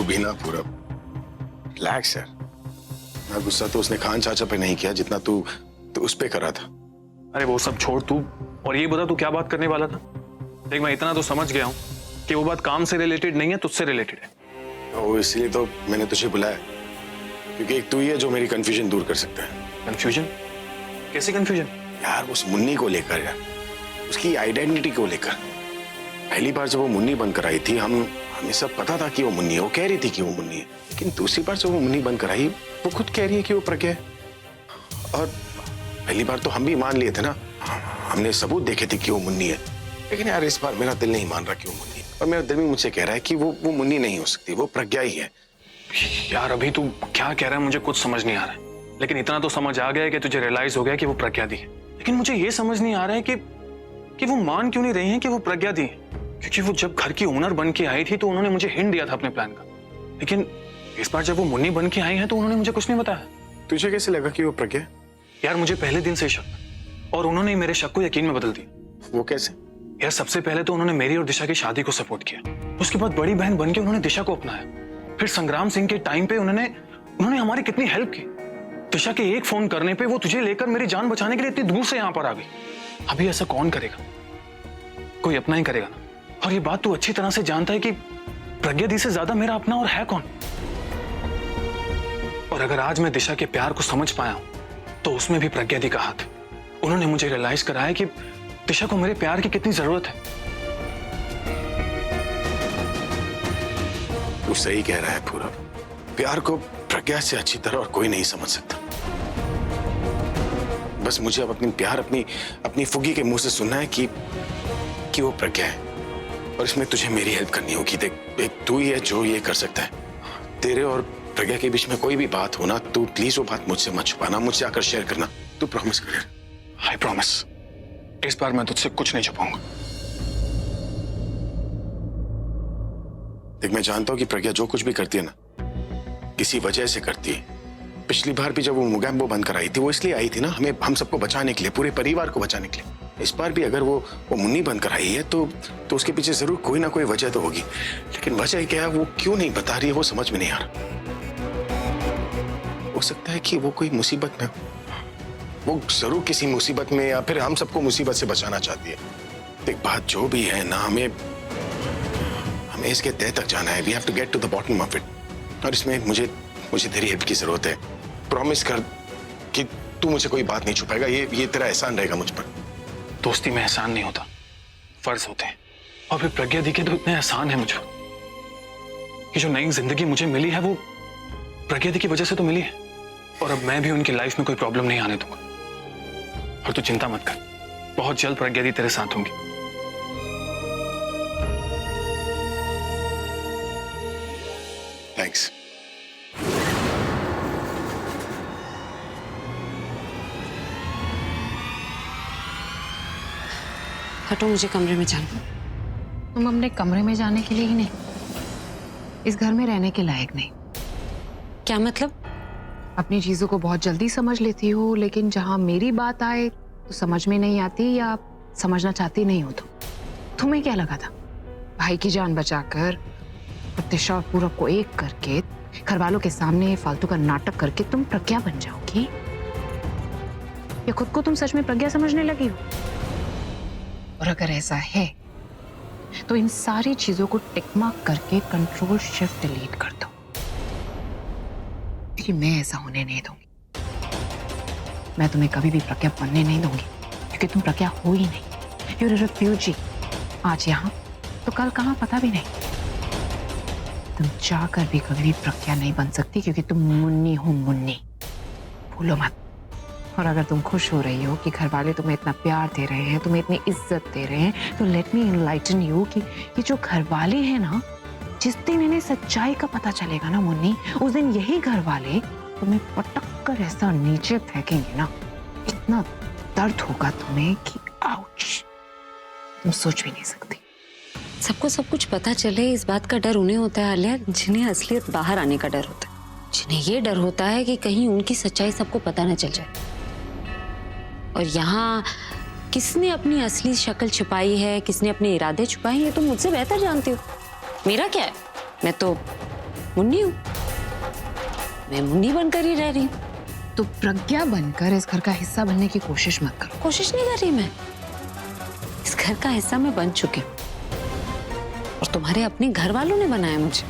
तू भी ना पूरा रिलैक्स यार। ना गुस्सा तो उसने खान चाचा पे नहीं किया जितना तू उस पे करा था। अरे वो सब छोड़ तू, और ये बता तू क्या बात करने वाला था। देख मैं इतना तो समझ गया हूँ कि वो बात काम से रिलेटेड नहीं है, तुझसे रिलेटेड है। वो इसलिए तो मैंने तुझे बुलाया, क्योंकि एक तू ही है जो मेरी कंफ्यूजन दूर कर सकता है। कंफ्यूजन? कैसी कंफ्यूजन? यार उस मुन्नी को लेकर यार, उसकी आइडेंटिटी को लेकर। पहली बार जब वो मुन्नी बनकर आई थी हमें सब पता था कि वो मुन्नी है, वो कह रही थी कि वो मुन्नी है। लेकिन दूसरी बार जब वो मुन्नी बनकर आई वो खुद कह रही है कि वो प्रज्ञा है। और पहली बार तो हम भी मान लिए थे ना, हमने सबूत देखे थे कि वो मुन्नी है। लेकिन यार इस बार मेरा दिल नहीं मान रहा कि वो मुन्नी है, और मेरा दिल भी मुझसे कह रहा है कि वो मुन्नी नहीं हो सकती, वो प्रज्ञा ही है। यार अभी तू क्या कह रहा है मुझे कुछ समझ नहीं आ रहा है, लेकिन इतना तो समझ आ गया है कि तुझे रियलाइज हो गया कि वो प्रज्ञा दी है। लेकिन मुझे ये समझ नहीं आ रहा है कि वो मान क्यों नहीं रही है कि वो प्रज्ञा दी है। क्योंकि वो जब घर की ओनर बन के आई थी तो उन्होंने मुझे हिंट दिया था अपने प्लान का, लेकिन इस बार जब वो मुन्नी बन के आई है तो उन्होंने मुझे कुछ नहीं बताया। तुझे कैसे लगा कि वो प्रज्ञा? यार मुझे पहले दिन से शक, और उन्होंने मेरे शक को यकीन में बदल दिया। वो कैसे? यार सबसे पहले तो उन्होंने मेरी और दिशा की शादी को सपोर्ट किया, उसके बाद बड़ी बहन बनके उन्होंने दिशा को अपनाया। फिर संग्राम सिंह के टाइम पे उन्होंने हमारी कितनी हेल्प की। दिशा के एक फोन करने पे वो तुझे लेकर मेरी जान बचाने के लिए इतनी दूर से यहाँ पर आ गई। अभी ऐसा कौन करेगा? कोई अपना ही करेगा ना। और ये बात तू अच्छी तरह से जानता है कि प्रज्ञा दी से ज्यादा मेरा अपना और है कौन। और अगर आज मैं दिशा के प्यार को समझ पाया हूं तो उसमें भी प्रज्ञा दी का हाथ है। उन्होंने मुझे रियलाइज कराया कि दिशा को मेरे प्यार की कितनी जरूरत है। तू सही कह रहा है पूरा, प्यार को प्रज्ञा से अच्छी तरह और कोई नहीं समझ सकता। बस मुझे अब अपनी फुगी के मुंह से सुनना है कि वो प्रज्ञा है, और इसमें तुझे मेरी हेल्प करनी होगी। देख एक तू ही है जो ये कर सकता है। तेरे और प्रज्ञा के बीच में कोई भी बात हो ना, तू प्लीज वो बात मुझसे मत छुपाना, मुझसे आकर शेयर करना। तू प्रॉमिस कर। आई प्रॉमिस, इस बार मैं तुझसे कुछ नहीं छुपाऊंगा। देख मैं जानता हूं कि प्रज्ञा जो कुछ भी करती है ना किसी वजह से करती है। पिछली बार भी जब वो मुगैम्बो बनकर आई थी वो इसलिए आई थी ना, हम सबको बचाने के लिए, पूरे परिवार को बचाने के लिए। इस बार भी अगर वो मुन्नी बनकर आई है तो उसके पीछे जरूर कोई ना कोई वजह तो होगी। लेकिन वजह क्या है, वो क्यों नहीं बता रही है, वो समझ में नहीं आ रहा। हो सकता है कि वो कोई मुसीबत में, वो जरूर किसी मुसीबत में, या फिर हम सबको मुसीबत से बचाना चाहती है। देख बात जो भी है ना, हमें इसके तह तक जाना है। We have to get to the bottom of it. और इसमें मुझे तेरी हेल्प की जरूरत है। प्रॉमिस कर कि तू मुझे कोई बात नहीं छुपाएगा। ये तेरा एहसान रहेगा मुझ पर। दोस्ती में एहसान नहीं होता, फर्ज होते हैं। और फिर प्रज्ञा दी के तो इतने एहसान है मुझे। ये जो नई जिंदगी मुझे मिली है वो प्रज्ञा दी की वजह से तो मिली है, और अब मैं भी उनकी लाइफ में कोई प्रॉब्लम नहीं आने दूंगा। और तू चिंता मत कर, बहुत जल्द प्रज्ञा दी तेरे साथ होंगी। थैंक्स। हटो, मुझे कमरे में जाना। तुम अपने कमरे में जाने के लिए ही नहीं, इस घर में रहने के लायक नहीं। क्या मतलब? अपनी चीजों को बहुत जल्दी समझ लेती हो, लेकिन जहां मेरी बात आए तो समझ में नहीं आती या समझना चाहती नहीं हो। तुम्हें क्या लगा था भाई की जान बचाकर दिशा और पूरब को एक करके घर वालों के सामने फालतू का नाटक करके तुम प्रज्ञा बन जाओगी? या खुद को तुम सच में प्रज्ञा समझने लगी हो? और अगर ऐसा है तो इन सारी चीजों को टिक मार्क करके कंट्रोल शिफ्ट डिलीट कर दो, क्योंकि मैं ऐसा होने नहीं दूंगी। मैं तुम्हें कभी भी प्रज्ञा बनने नहीं दूंगी, क्योंकि तुम प्रज्ञा हो ही नहीं। यूर रिफ्यूजी, आज यहाँ तो कल कहाँ पता भी नहीं। तुम चाहकर भी कभी भी प्रज्ञा नहीं बन सकती, क्योंकि तुम मुन्नी हो, मुन्नी। भूलो मत। और अगर तुम खुश हो रही हो कि घर वाले तुम्हें इतना प्यार दे रहे हैं, तुम्हें इतनी इज्जत दे रहे हैं, तो लेट मी इनलाइटन यू कि ये जो घर वाले हैं ना, जिस दिन इन्हें सच्चाई का पता चलेगा ना मुन्नी, उस दिन यही घर वाले तुम्हें पटक कर ऐसा नीचे फेंकेंगे ना, इतना दर्द होगा तुम्हें कि आउच, तुम सोच भी नहीं सकती। सबको सब कुछ पता चले इस बात का डर उन्हें होता है आलिया, जिन्हें असलियत बाहर आने का डर होता है। जिन्हें ये डर होता है कि कहीं उनकी सच्चाई सबको पता न चल जाए। और यहाँ किसने अपनी असली शक्ल छुपाई है, किसने अपने इरादे छुपाए हैं, ये तुम मुझसे बेहतर जानती हो। मेरा क्या है, मैं तो मुन्नी हूँ, मैं मुन्नी बनकर ही रह रही हूँ। तो प्रज्ञा बनकर इस घर का हिस्सा बनने की कोशिश मत करो। कोशिश नहीं कर रही मैं, इस घर का हिस्सा मैं बन चुकी हूँ और तुम्हारे अपने घर वालों ने बनाया मुझे।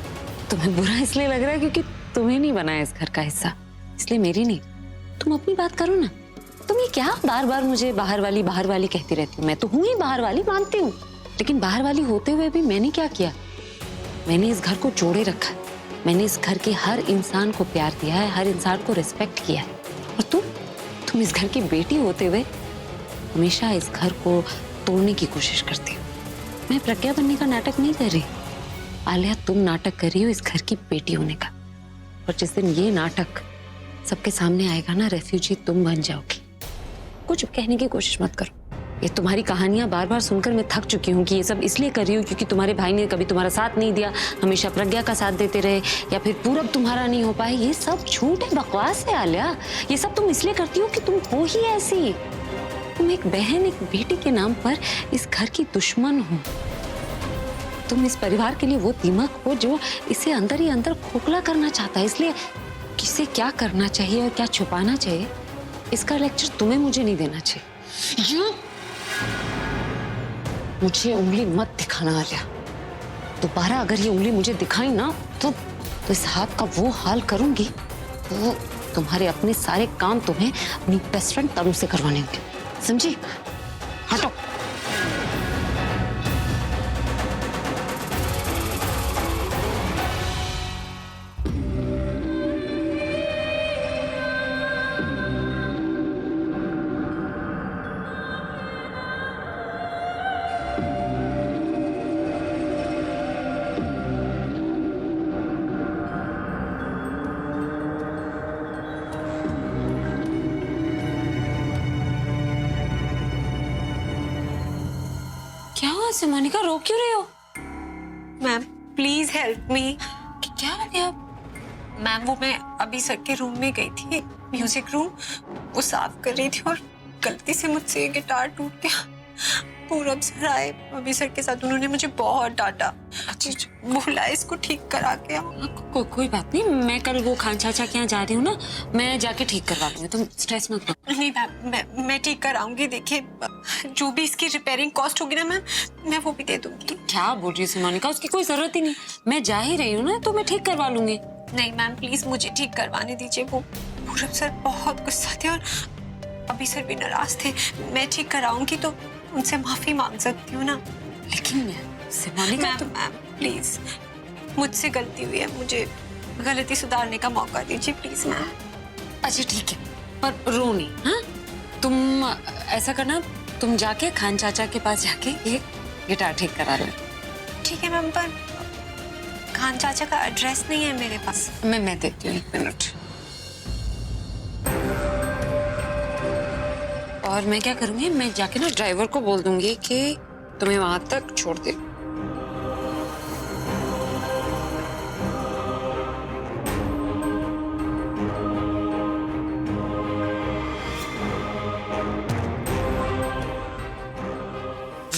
तुम्हें बुरा इसलिए लग रहा है क्योंकि तुम्हें नहीं बनाया इस घर का हिस्सा, इसलिए मेरी नहीं। तुम अपनी बात करो ना। तुम ये क्या बार बार मुझे बाहर वाली कहती रहती हो? मैं तो हूं ही बाहर वाली, मानती हूँ, लेकिन बाहर वाली होते हुए भी मैंने क्या किया? मैंने इस घर को जोड़े रखा है। मैंने इस घर के हर इंसान को प्यार दिया है, हर इंसान को रिस्पेक्ट किया है। और तुम इस घर की बेटी होते हुए हमेशा इस घर को तोड़ने की कोशिश करती हो। मैं प्रज्ञा बनने का नाटक नहीं कर रही आलिया, तुम नाटक कर रही हो इस घर की बेटी होने का। और जिस दिन ये नाटक सबके सामने आएगा ना, रेफ्यूजी तुम बन जाओगी। कुछ कहने की कोशिश मत करो। ये तुम्हारी कहानियां बार बार सुनकर मैं थक चुकी हूँ कि ये सब इसलिए कर रही हूँ क्योंकि तुम्हारे भाई ने कभी तुम्हारा साथ नहीं दिया, हमेशा प्रज्ञा का साथ देते रहे, या फिर पूरब तुम्हारा नहीं हो पाए। ये सब झूठ है, बकवास है आलिया। ये सब तुम इसलिए करती हो कि तुम हो ही ऐसी। तुम एक बहन, एक बेटी के नाम पर इस घर की दुश्मन हो। तुम इस परिवार के लिए वो दीमक हो जो इसे अंदर ही अंदर खोखला करना चाहता है। इसलिए किसे क्या करना चाहिए और क्या छुपाना चाहिए, इसका लेक्चर तुम्हें मुझे नहीं देना चाहिए। मुझे उंगली मत दिखाना आलिया। दोबारा अगर ये उंगली मुझे दिखाई ना तो इस हाथ का वो हाल करूंगी तो तुम्हारे अपने सारे काम तुम्हें अपनी बेस्ट फ्रेंड तनु से करवाने होंगे, समझी? हटो। क्या हुआ सिमोनिका, रो क्यों रही हो? Ma'am please help me. क्या हो गया? मैम वो मैं अभी सर के रूम में गई थी, म्यूजिक रूम, वो साफ कर रही थी और गलती से मुझसे ये गिटार टूट गया। पूरब सर आए अभी सर के साथ, उन्होंने मुझे बहुत डांटा। बोला इसको ठीक करा के आओ। कोई बात नहीं, मैं कल वो खान चाचा के यहाँ जा रही हूँ ना, मैं जाके ठीक करवा लूंगी, तुम स्ट्रेस मत लो। नहीं मैम मैं ठीक कराऊंगी। देखिए जो भी इसकी रिपेयरिंग कॉस्ट होगी ना मैम, मैं वो भी दे दूंगी। क्या बोल रही है सिमोनिका, उसकी कोई जरूरत ही नहीं। मैं जा ही रही हूँ ना, तो मैं ठीक करवा लूंगी। नहीं मैम प्लीज मुझे ठीक करवाने दीजिए। वो पूरब सर बहुत गुस्सा थे और अभी सर भी नाराज थे। मैं ठीक कराऊंगी तो उनसे माफी मांग सकती हूँ ना। लेकिन सिमोनिका मैम प्लीज मुझसे गलती हुई है, मुझे गलती सुधारने का मौका दीजिए प्लीज मैम। अच्छा ठीक है, पर रो नहीं। हाँ, तुम ऐसा करना, तुम जाके खान चाचा के पास जाके ये गिटार ठीक करा लो। ठीक है मैम, पर खान चाचा का एड्रेस नहीं है मेरे पास। मैं देती हूँ, 1 मिनट। और मैं क्या करूंगी, मैं जाके ना ड्राइवर को बोल दूंगी कि तुम्हें वहां तक छोड़ दे।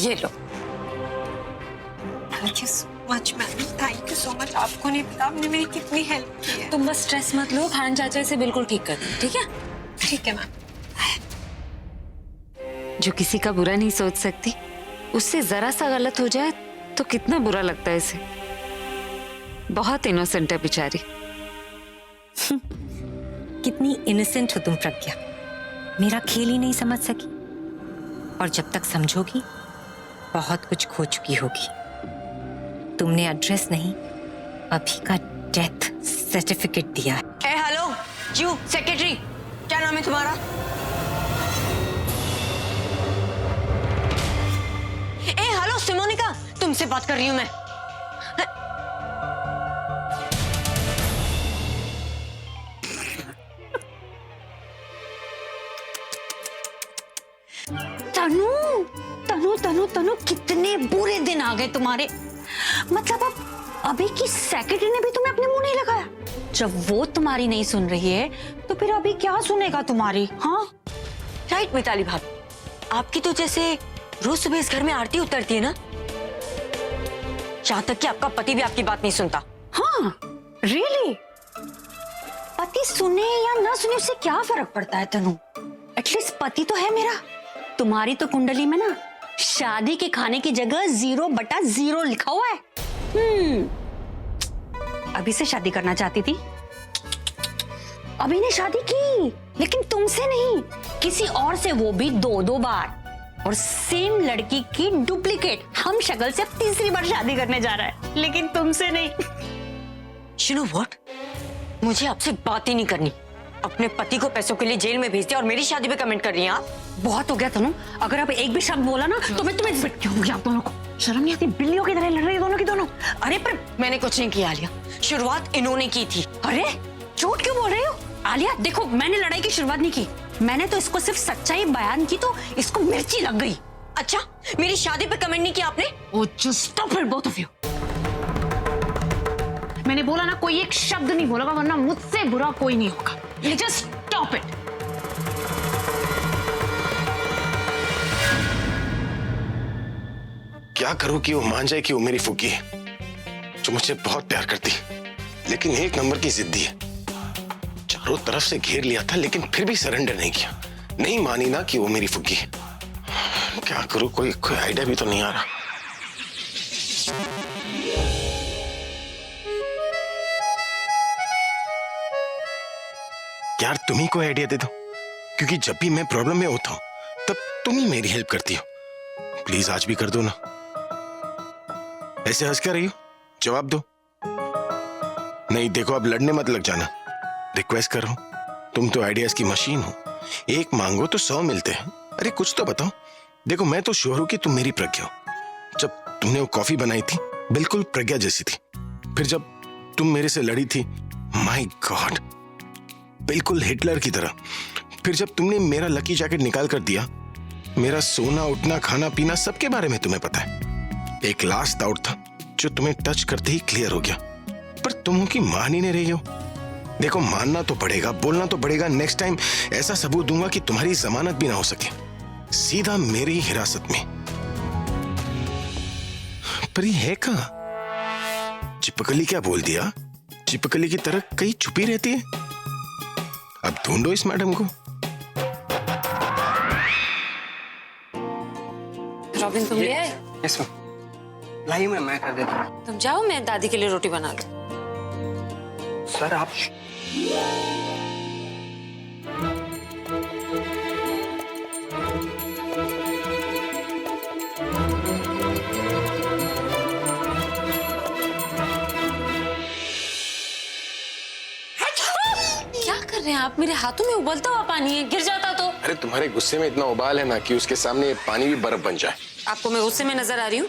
ये लो। Thank you so much ma'am, thank you so much. आपको नहीं पता आपने मेरी कितनी हेल्प की है। तुम बस स्ट्रेस मत लो, खान चाचा से बिल्कुल ठीक कर दो, ठीक है? ठीक है मैम। जो किसी का बुरा नहीं सोच सकती, उससे जरा सा गलत हो जाए तो कितना बुरा लगता है इसे। बहुत इनोसेंट है बेचारी। कितनी इनोसेंट हो तुम प्रज्ञा, मेरा खेल ही नहीं समझ सकी। और जब तक समझोगी बहुत कुछ खो चुकी होगी। तुमने एड्रेस नहीं, अभी का डेथ सर्टिफिकेट दिया है। हेलो यू सेक्रेटरी, क्या नाम है तुम्हारा? हेलो सिमोनिका, तुमसे बात कर रही हूं मैं। तनु तनु तनु तनु कितने बुरे दिन आ गए तुम्हारे। मतलब अब अभी की सेक्रेटरी ने भी तुम्हें अपने मुंह नहीं लगाया। जब वो तुम्हारी नहीं सुन रही है तो फिर अभी क्या सुनेगा तुम्हारी? हाँ राइट मिताली भाभी, आपकी तो जैसे रोज सुबह इस घर में आरती उतरती है ना, यहाँ तक कि आपका पति भी आपकी बात नहीं सुनता। हाँ रियली? पति सुने या ना सुने उससे क्या फर्क पड़ता है तनु? एटलीस्ट पति तो है मेरा। तुम्हारी तो कुंडली में ना शादी के खाने की जगह 0/0 लिखा हुआ है। अभी से शादी करना चाहती थी, अभी ने शादी की, लेकिन तुमसे नहीं, किसी और से, वो भी 2-2 बार, और सेम लड़की की डुप्लीकेट हम शक्ल से अब तीसरी बार शादी करने जा रहा है, लेकिन तुमसे नहीं। You know what? मुझे आपसे बात ही नहीं करनी। अपने पति को पैसों के लिए जेल में भेज दिया और मेरी शादी पे कमेंट कर रही हैं आप। बहुत हो गया तनु, अगर आप एक भी शब्द बोला ना तो मैं तुम्हें क्यों गया। आप दोनों को शर्म नहीं आती? बिल्लियों की तरह लड़ रही है दोनों की दोनों। अरे पर मैंने कुछ नहीं किया आलिया, शुरुआत इन्होंने की थी। अरे झूठ क्यों बोल रही हो आलिया? देखो मैंने लड़ाई की शुरुआत नहीं की, मैंने तो इसको सिर्फ सच्चाई बयान की तो इसको मिर्ची लग गई। अच्छा, मेरी शादी पे कमेंट नहीं किया आपने? Oh, just stop it, both of you. मैंने बोला ना, कोई एक शब्द नहीं बोला, वरना मुझसे बुरा कोई नहीं होगा। You just stop it. क्या करूं कि वो मान जाए कि वो मेरी फुग्गी है, जो मुझे बहुत प्यार करती है, लेकिन एक नंबर की जिद्दी है। चारों तरफ से घेर लिया था लेकिन फिर भी सरेंडर नहीं किया। नहीं मानी ना कि वो मेरी फुग्गी है। क्या करूं, कोई आइडिया भी तो नहीं आ रहा। यार तुम ही कोई आइडिया दे दो, क्योंकि जब भी मैं प्रॉब्लम में होता हूं तब तुम ही मेरी हेल्प करती हो। प्लीज आज भी कर दो ना। ऐसे हंस क्या रही हो? जवाब दो। नहीं देखो, अब लड़ने मत लग जाना, रिक्वेस्ट कर रहा हूं। तुम तो आइडियाज की मशीन हो, एक मांगो तो 100 मिलते हैं। अरे कुछ तो बताओ। देखो मैं तो श्योर हूं कि तुम मेरी प्रज्ञा हो। जब तुमने वो कॉफी बनाई थी बिल्कुल प्रज्ञा जैसी थी। फिर जब तुम मेरे से लड़ी थी, माय गॉड, बिल्कुल हिटलर की तरह। फिर जब तुमने मेरा लकी जैकेट निकाल कर दिया, मेरा सोना उठना खाना पीना सबके बारे में तुम्हें पता है। एक लास्ट डाउट था जो तुम्हें टच करते ही क्लियर हो गया, पर तुम हो कि मान ही नहीं रही हो। देखो मानना तो पड़ेगा, बोलना तो पड़ेगा। नेक्स्ट टाइम ऐसा सबूत दूंगा कि तुम्हारी जमानत भी ना हो सके, सीधा मेरी हिरासत में। पर ये है कहां? चिपकली क्या बोल दिया? चिपकली की तरह कहीं छुपी रहती है। अब ढूंढो इस मैडम को। रॉबिन तुम ले आए? यस मैम, लाइए मैं कर देता हूँ। तुम जाओ, मैं दादी के लिए रोटी बना लूं। सर आप क्या कर रहे हैं आप? मेरे हाथों में उबलता हुआ पानी है, गिर जाता तो। अरे तुम्हारे गुस्से में इतना उबाल है ना कि उसके सामने पानी भी बर्फ बन जाए। आपको मैं गुस्से में नजर आ रही हूँ?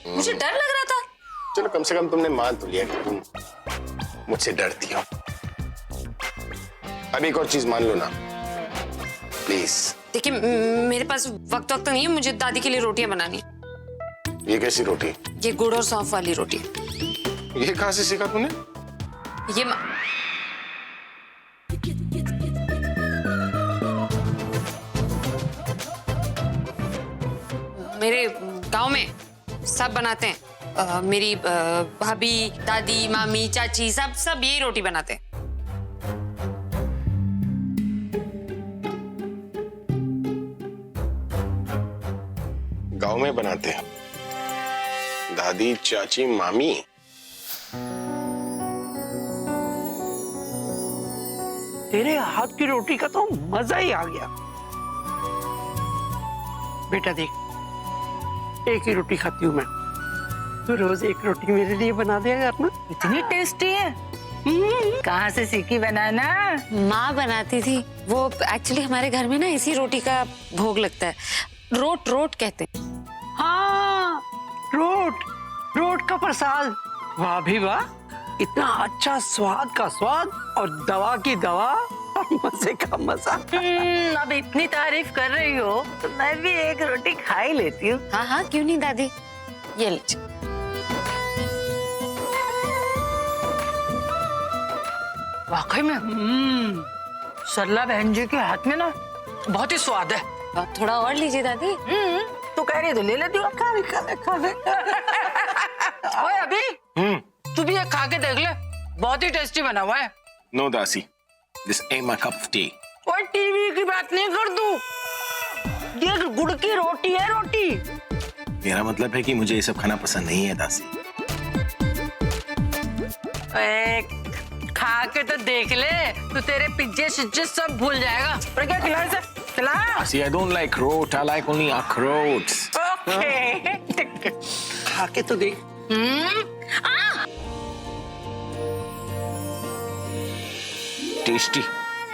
मुझे डर लग रहा था। चलो कम से कम तुमने मान तो लिया कि तुम मुझसे डरती हो। अब एक और चीज मान लो ना प्लीज। देखिए मेरे पास वक्त नहीं है, मुझे दादी के लिए रोटियां बनानी है। ये कैसी रोटी? ये गुड़ और सौंफ वाली रोटी। ये कहाँ से सीखा तूने? ये मेरे गांव में सब बनाते हैं। मेरी भाभी, दादी, मामी, चाची सब यही रोटी बनाते हैं। गांव में बनाते हैं? दादी, चाची, मामी? तेरे हाथ की रोटी का तो मजा ही आ गया। बेटा देख, एक ही रोटी खाती हूँ मैं, तो रोज एक रोटी मेरे लिए बना दिया करना। इतनी टेस्टी है। कहाँ से सीखी बनाना? माँ बनाती थी। वो एक्चुअली हमारे घर में ना इसी रोटी का भोग लगता है, रोट कहते हैं। हाँ, रोट का प्रसाद। वाह भी वाह, इतना अच्छा स्वाद का स्वाद और दवा की दवा और मजे का मजा। अब इतनी तारीफ कर रही हो तो मैं भी एक रोटी खा ही लेती हूँ। हाँ क्यों नहीं दादी, ये लीजिए। वाकई में सरला बहन जी के हाथ में ना बहुत ही स्वाद है। थोड़ा और लीजिए दादी। तो कह रही तो ले लेती हूँ। खा ले। ओए अभी तू भी ये खा के देख ले, बहुत ही टेस्टी बना हुआ है। नो दासी, this ain't my cup of tea. और टीवी की बात नहीं कर दूं, ये गुड़ की रोटी है, रोटी। मेरा मतलब है कि मुझे ये सब खाना पसंद नहीं है दासी। खा के तो देख ले, तो तेरे पिज्जे शिज्जे सब भूल जाएगा। पर क्या खिला इसे? खिला। दासी, I don't like root, I like only अखरोट। ओके। खा के तो देख। टेस्टी।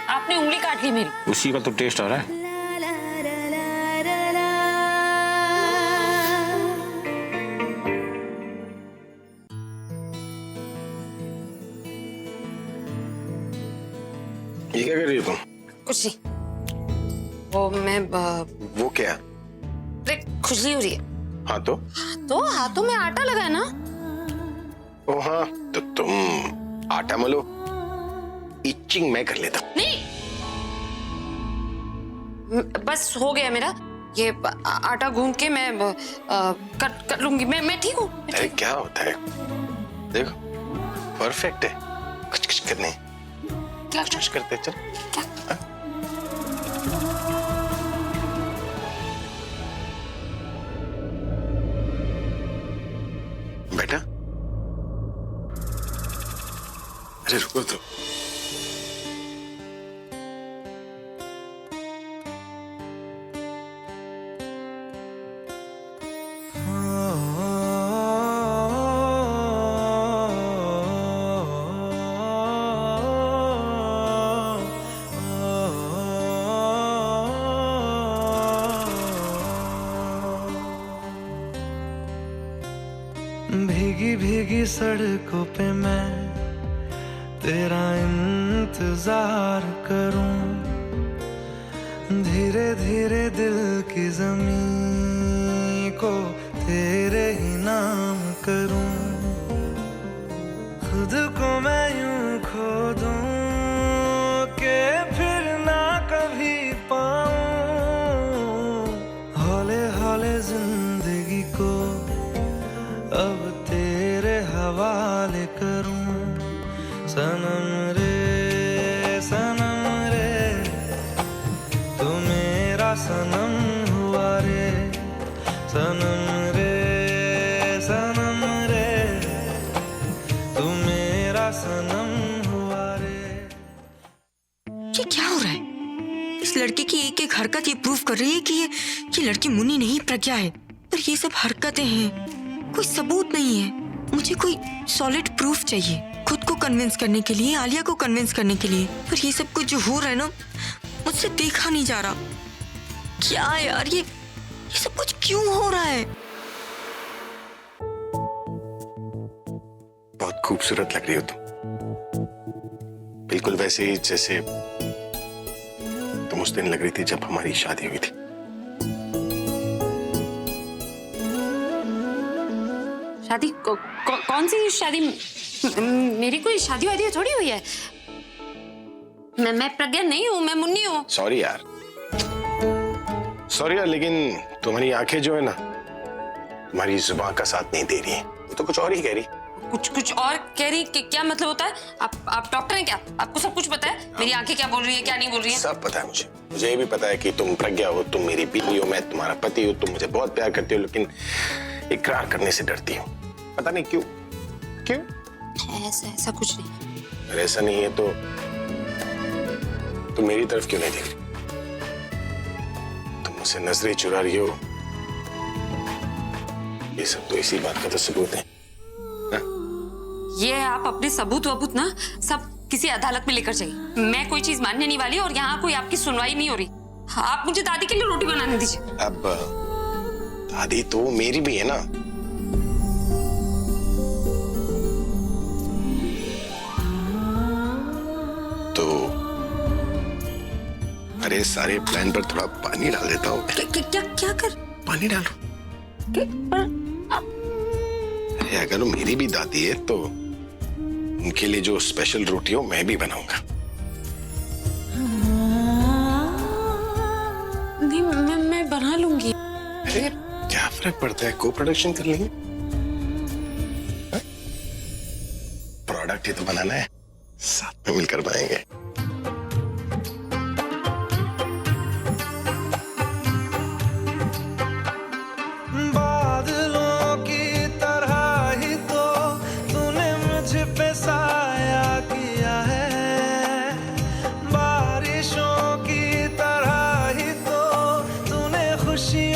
आपने उंगली काट ली मेरी। उसी का तो टेस्ट आ रहा है। ये क्या कर रही हो तुम? कुछ नहीं, वो मैं वो क्या? खुजली हो रही है। हाँ तो हाथों में आटा लगा है ना। ओ हाँ, तो तुम आटा मलो, इचिंग मैं कर लेता हूँ। नहीं, बस हो गया मेरा। ये आटा गूंद के मैं कर लूंगी। मैं ठीक हूँ। अरे क्या होता है, देखो परफेक्ट है। कुछ करने क्या कुछ करते चल। बेटा, अरे रुको तो। भीगी भीगी सड़कों पे मैं तेरा इंतजार करूं, धीरे धीरे दिल की ज़मीं को तेरे ही नाम करूं, खुद को मैं यूं खो दूं कि फिर ना कभी पाऊं, हौले हौले जिंदगी को अब तेरे हवाले करूं, सनम रे तू मेरा सनम हुआ रे, सनम रे तू मेरा सनम हुआ रे। ये क्या हो रहा है? इस लड़के की एक एक हरकत ये प्रूव कर रही है कि ये लड़की मुन्नी नहीं प्रज्ञा है। पर ये सब हरकतें हैं, कोई सबूत नहीं है। मुझे कोई सॉलिड प्रूफ चाहिए खुद को कन्विंस करने के लिए, आलिया को कन्विंस करने के लिए। पर ये सब कुछ जो हो रहा है ना, मुझसे देखा नहीं जा रहा। क्या यार, ये सब कुछ क्यों हो रहा है? बहुत खूबसूरत लग रही हो तुम, बिल्कुल वैसे ही जैसे तुम उस दिन लग रही थी जब हमारी शादी हुई थी। शादी कौन सी शादी? मेरी कोई शादी वादी थोड़ी हुई है। मैं प्रज्ञा नहीं हूँ, मैं मुन्नी हूँ। सॉरी यार, लेकिन तुम्हारी आंखें जो है ना, तुम्हारी जुबान का साथ नहीं दे रही है। वो तो कुछ और ही कह रही। कुछ और कह रही? क्या मतलब होता है? आप डॉक्टर हैं क्या? आपको सब कुछ पता है? मेरी आंखें क्या बोल रही है, क्या नहीं बोल रही है? सब पता है मुझे ये भी पता है कि तुम प्रज्ञा हो, तुम मेरी बीवी हो, मैं तुम्हारा पति हूँ, तुम मुझे बहुत प्यार करती हो, लेकिन इकरार करने से डरती हो। पता नहीं क्यों। ऐसा कुछ नहीं। अगर ऐसा नहीं है तो तुम मेरी तरफ क्यों नहीं देख रही? तुम मुझसे नजरें चुरा रही हो। ये सब तो इसी बात का तो सबूत है। ये आप अपने सबूत वबूत ना सब किसी अदालत में लेकर जाइए। मैं कोई चीज मानने नहीं वाली और यहाँ कोई आपकी सुनवाई नहीं हो रही। आप मुझे दादी के लिए रोटी बनाने दीजिए। अब दादी तो मेरी भी है ना। तो अरे सारे प्लान पर थोड़ा पानी डाल देता हूँ। क्या कर? पानी डालो। अरे अगर वो मेरी भी दादी है तो उनके लिए जो स्पेशल रोटी हो मैं भी बनाऊंगा। नहीं, मैं बना लूंगी। अरे क्या फर्क पड़ता है, को प्रोडक्शन कर लेंगे। प्रोडक्ट ही तो बनाना है, साथ में मिलकर बनाएंगे। बादलों की तरह ही तो तूने मुझ पे साया किया है, बारिशों की तरह ही तो तूने खुशी